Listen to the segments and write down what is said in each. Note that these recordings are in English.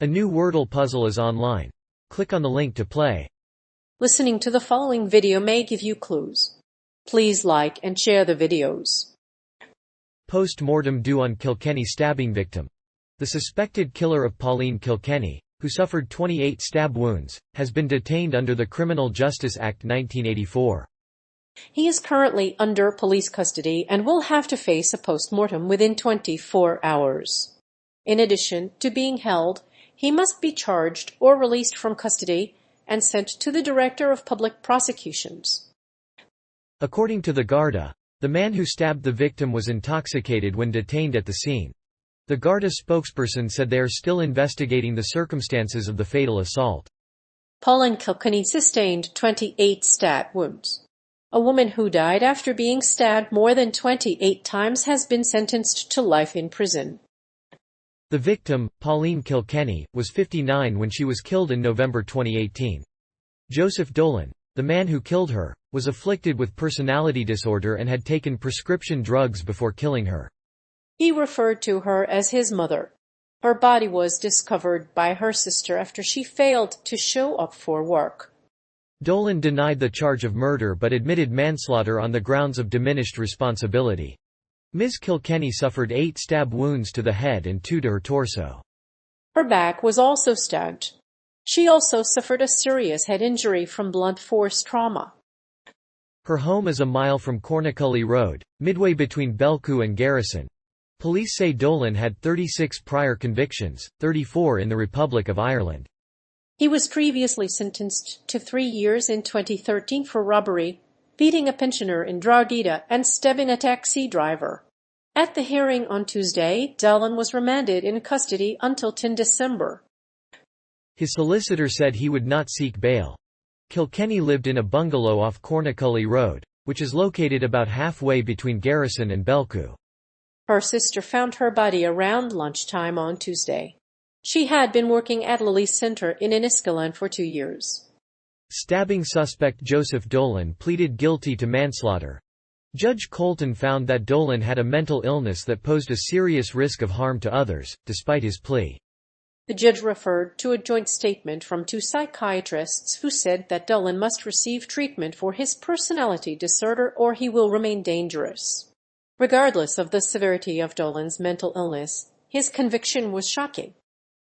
A new Wordle puzzle is online. Click on the link to play. Listening to the following video may give you clues. Please like and share the videos. Post-mortem due on Kilkenny stabbing victim. The suspected killer of Pauline Kilkenny, who suffered 28 stab wounds, has been detained under the Criminal Justice Act 1984. He is currently under police custody and will have to face a post-mortem within 24 hours. In addition to being held, he must be charged or released from custody and sent to the Director of Public Prosecutions. According to the Garda, the man who stabbed the victim was intoxicated when detained at the scene. The Garda spokesperson said they are still investigating the circumstances of the fatal assault. Pauline Kilkenny sustained 28 stab wounds. A woman who died after being stabbed more than 28 times has been sentenced to life in prison. The victim, Pauline Kilkenny, was 59 when she was killed in November 2018. Joseph Dolan, the man who killed her, was afflicted with personality disorder and had taken prescription drugs before killing her. He referred to her as his mother. Her body was discovered by her sister after she failed to show up for work. Dolan denied the charge of murder but admitted manslaughter on the grounds of diminished responsibility. Ms. Kilkenny suffered 8 stab wounds to the head and 2 to her torso. Her back was also stabbed. She also suffered a serious head injury from blunt force trauma. Her home is a mile from Cornacully Road, midway between Belcoo and Garrison. Police say Dolan had 36 prior convictions, 34 in the Republic of Ireland. He was previously sentenced to 3 years in 2013 for robbery, beating a pensioner in Drogheda and stabbing a taxi driver. At the hearing on Tuesday, Dolan was remanded in custody until 10 December. His solicitor said he would not seek bail. Kilkenny lived in a bungalow off Cornacully Road, which is located about halfway between Garrison and Belcoo. Her sister found her body around lunchtime on Tuesday. She had been working at Lilly Centre in Enniskillen for 2 years. Stabbing suspect Joseph Dolan pleaded guilty to manslaughter. Judge Colton found that Dolan had a mental illness that posed a serious risk of harm to others, despite his plea. The judge referred to a joint statement from 2 psychiatrists who said that Dolan must receive treatment for his personality disorder or he will remain dangerous. Regardless of the severity of Dolan's mental illness, his conviction was shocking.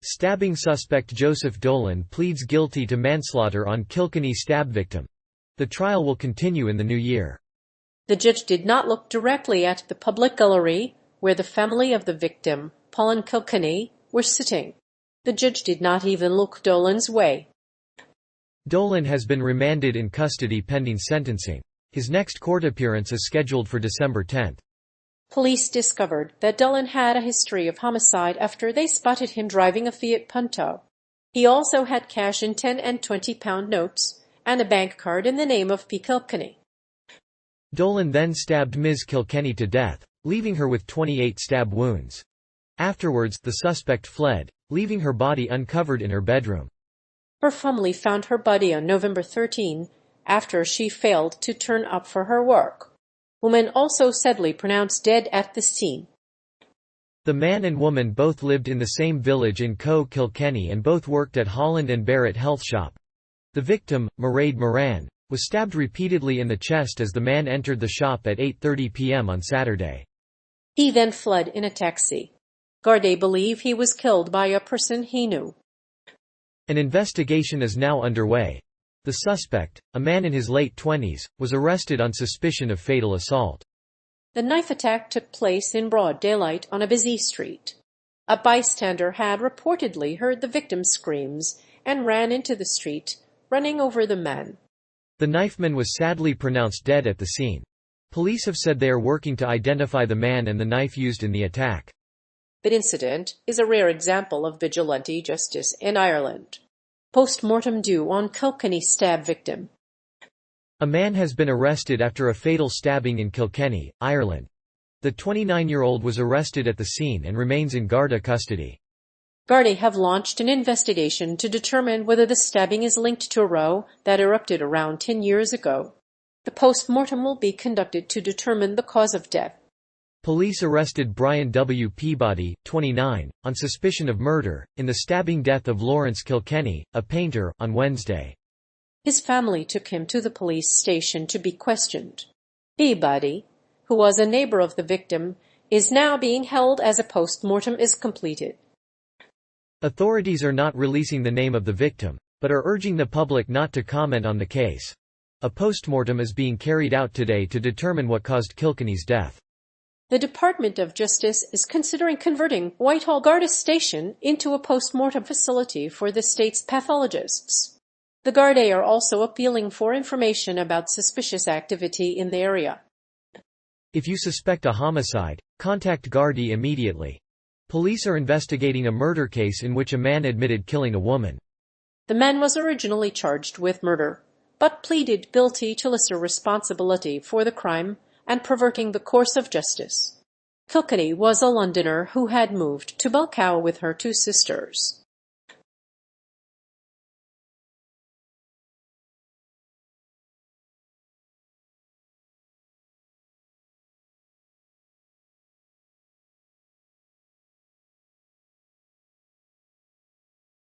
Stabbing suspect Joseph Dolan pleads guilty to manslaughter on Kilkenny stab victim. The trial will continue in the new year. The judge did not look directly at the public gallery where the family of the victim, Pauline Kilkenny, were sitting. The judge did not even look Dolan's way. Dolan has been remanded in custody pending sentencing. His next court appearance is scheduled for December 10. Police discovered that Dolan had a history of homicide after they spotted him driving a Fiat Punto. He also had cash in 10 and 20-pound notes and a bank card in the name of P. Kilkenny. Dolan then stabbed Ms. Kilkenny to death, leaving her with 28 stab wounds. Afterwards, the suspect fled, leaving her body uncovered in her bedroom. Her family found her body on November 13 after she failed to turn up for her work. Woman also sadly pronounced dead at the scene. The man and woman both lived in the same village in Kilkenny and both worked at Holland and Barrett Health Shop. The victim, Mairead Moran, was stabbed repeatedly in the chest as the man entered the shop at 8:30 p.m. on Saturday. He then fled in a taxi. Gardaí believe he was killed by a person he knew. An investigation is now underway. The suspect, a man in his late 20s, was arrested on suspicion of fatal assault. The knife attack took place in broad daylight on a busy street. A bystander had reportedly heard the victim's screams and ran into the street, running over the man. The knifeman was sadly pronounced dead at the scene. Police have said they are working to identify the man and the knife used in the attack. The incident is a rare example of vigilante justice in Ireland. Post-mortem due on Kilkenny stab victim. A man has been arrested after a fatal stabbing in Kilkenny, Ireland. The 29-year-old was arrested at the scene and remains in Garda custody. Gardaí have launched an investigation to determine whether the stabbing is linked to a row that erupted around 10 years ago. The post-mortem will be conducted to determine the cause of death. Police arrested Brian W. Peabody, 29, on suspicion of murder, in the stabbing death of Lawrence Kilkenny, a painter, on Wednesday. His family took him to the police station to be questioned. Peabody, who was a neighbor of the victim, is now being held as a post-mortem is completed. Authorities are not releasing the name of the victim, but are urging the public not to comment on the case. A post-mortem is being carried out today to determine what caused Kilkenny's death. The Department of Justice is considering converting Whitehall Garda Station into a post-mortem facility for the state's pathologists. The Gardaí are also appealing for information about suspicious activity in the area. If you suspect a homicide, contact Gardaí immediately. Police are investigating a murder case in which a man admitted killing a woman. The man was originally charged with murder, but pleaded guilty to lesser responsibility for the crime and perverting the course of justice. Kilkenny was a Londoner who had moved to Balcow with her two sisters.